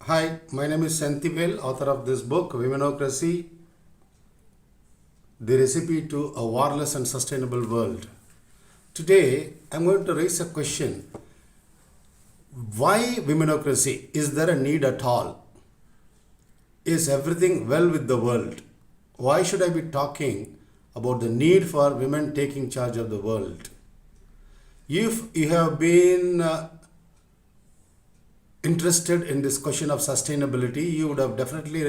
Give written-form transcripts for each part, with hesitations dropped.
Hi, my name is Santhivel, author of this book, Womenocracy, the recipe to a warless and sustainable world. Today, I'm going to raise a question. Why womenocracy? Is there a need at all? Is everything well with the world? Why should I be talking about the need for women taking charge of the world? If you have been interested in this question of sustainability, you would have definitely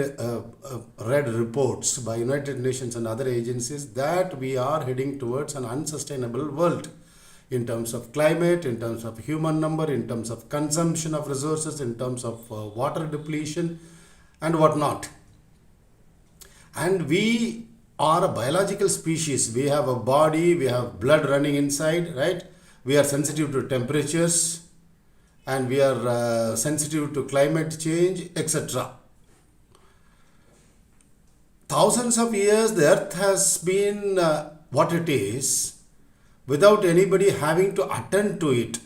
read reports by United Nations and other agencies that we are heading towards an unsustainable world in terms of climate, in terms of human number, in terms of consumption of resources, in terms of water depletion and whatnot. And we are a biological species. We have a body, we have blood running inside, right? We are sensitive to temperatures, and we are sensitive to climate change, etc. Thousands of years, the earth has been what it is without anybody having to attend to it.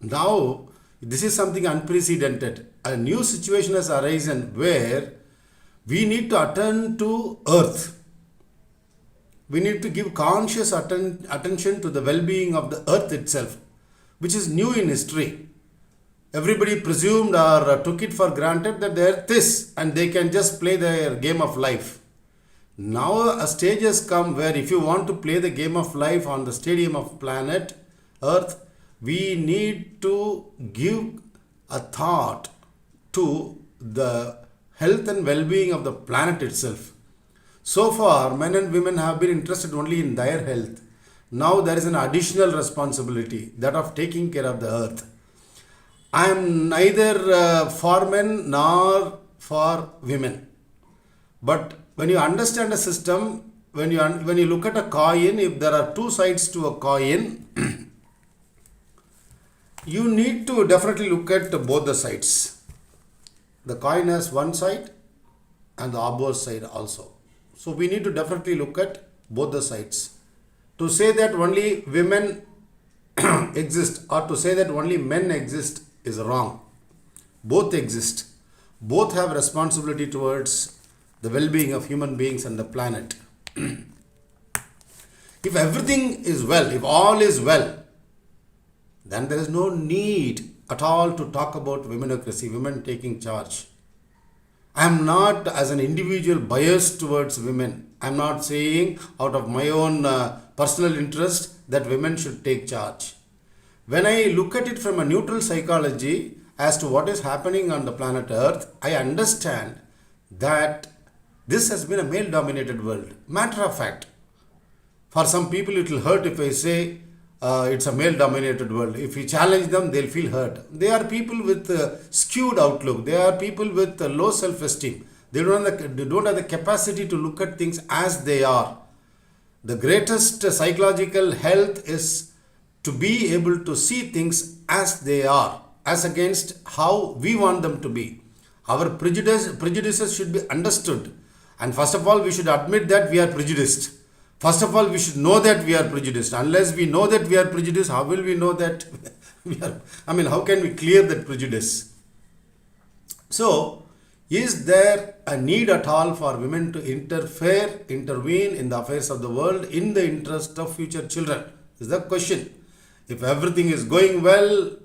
Now, this is something unprecedented. A new situation has arisen where we need to attend to earth. We need to give conscious attention to the well-being of the earth itself, which is new in history. Everybody presumed or took it for granted that the earth is and they can just play their game of life. Now a stage has come where if you want to play the game of life on the stadium of planet earth, we need to give a thought to the health and well-being of the planet itself. So far, men and women have been interested only in their health. Now there is an additional responsibility, that of taking care of the earth. I am neither for men nor for women. But when you understand a system, when you look at a coin, if there are two sides to a coin, you need to definitely look at both the sides. The coin has one side and the opposite side also. So we need to definitely look at both the sides. To say that only women exist or to say that only men exist is wrong. Both exist. Both have responsibility towards the well-being of human beings and the planet. If everything is well, if all is well, then there is no need at all to talk about womenocracy, women taking charge. I am not as an individual biased towards women. I am not saying out of my own personal interest that women should take charge. When I look at it from a neutral psychology as to what is happening on the planet Earth, I understand that this has been a male-dominated world. Matter of fact, for some people it will hurt if I say it's a male-dominated world. If you challenge them, they'll feel hurt. They are people with skewed outlook. They are people with low self-esteem. They don't have the capacity to look at things as they are. The greatest psychological health is to be able to see things as they are, as against how we want them to be. Our prejudices should be understood. And first of all, we should admit that we are prejudiced. First of all, we should know that we are prejudiced. Unless we know that we are prejudiced, how will we know that we are? How can we clear that prejudice? So, is there a need at all for women to intervene in the affairs of the world in the interest of future children? Is the question. If everything is going well,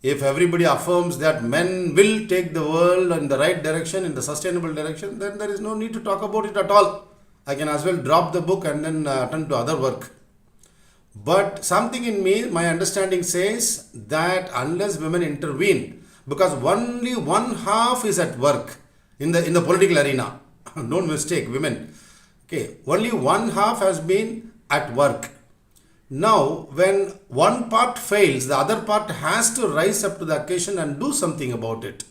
if everybody affirms that men will take the world in the right direction, in the sustainable direction, then there is no need to talk about it at all. I can as well drop the book and then attend to other work. But something in me, my understanding says that unless women intervene, because only one half is at work in the political arena. Don't mistake women. Okay, only one half has been at work. Now, when one part fails, the other part has to rise up to the occasion and do something about it.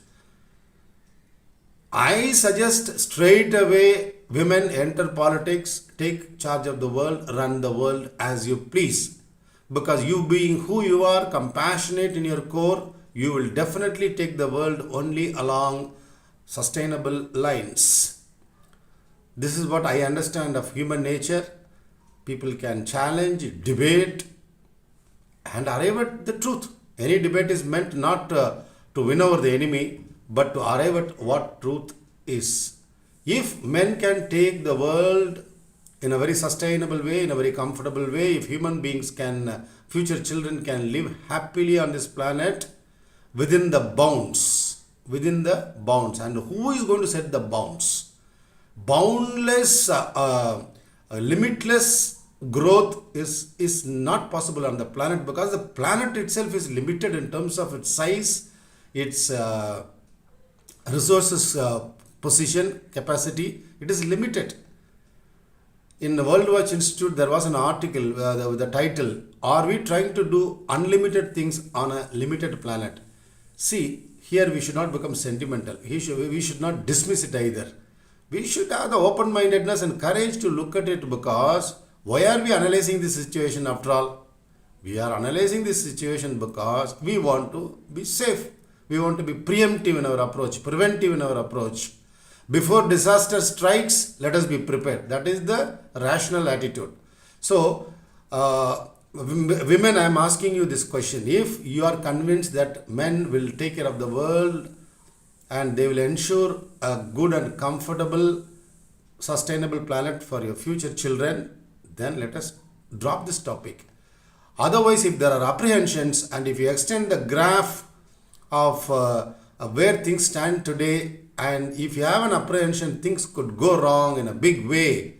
I suggest straight away women enter politics, take charge of the world, run the world as you please. Because you being who you are, compassionate in your core, you will definitely take the world only along sustainable lines. This is what I understand of human nature. People can challenge, debate, and arrive at the truth. Any debate is meant not to win over the enemy, but to arrive at what truth is. If men can take the world in a very sustainable way, in a very comfortable way, if human beings can, future children can live happily on this planet within the bounds, and who is going to set the bounds? Boundless, limitless growth is not possible on the planet, because the planet itself is limited in terms of its size, its resources, position, capacity. It is limited. In the World Watch Institute, there was an article with the title, "Are we trying to do unlimited things on a limited planet?" See, here we should not become sentimental. We should not dismiss it either. We should have the open-mindedness and courage to look at it, because why are we analyzing this situation after all? We are analyzing this situation because we want to be safe. We want to be preemptive in our approach, preventive in our approach. Before disaster strikes, let us be prepared. That is the rational attitude. So, women, I am asking you this question. If you are convinced that men will take care of the world and they will ensure a good and comfortable, sustainable planet for your future children, then let us drop this topic. Otherwise, if there are apprehensions, and if you extend the graph of where things stand today, and if you have an apprehension things could go wrong in a big way,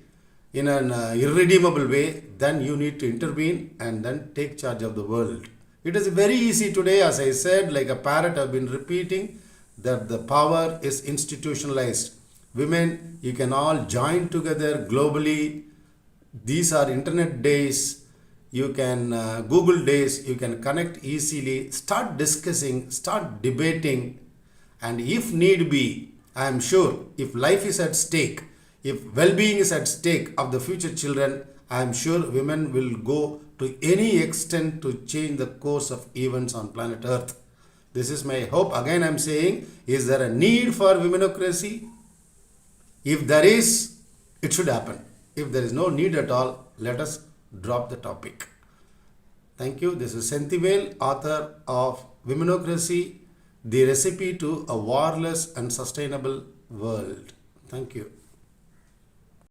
in an irredeemable way, then you need to intervene and then take charge of the world. It is very easy today, as I said, like a parrot, I've been repeating, that the power is institutionalized. Women, you can all join together globally. These are internet days. You can Google days. You can connect easily. Start discussing, start debating. And if need be, I am sure, if life is at stake, if well-being is at stake of the future children, I am sure women will go to any extent to change the course of events on planet Earth. This is my hope. Again, I am saying, is there a need for womenocracy? If there is, it should happen. If there is no need at all, let us drop the topic. Thank you. This is Senthivel, author of Womenocracy, the recipe to a warless and sustainable world. Thank you.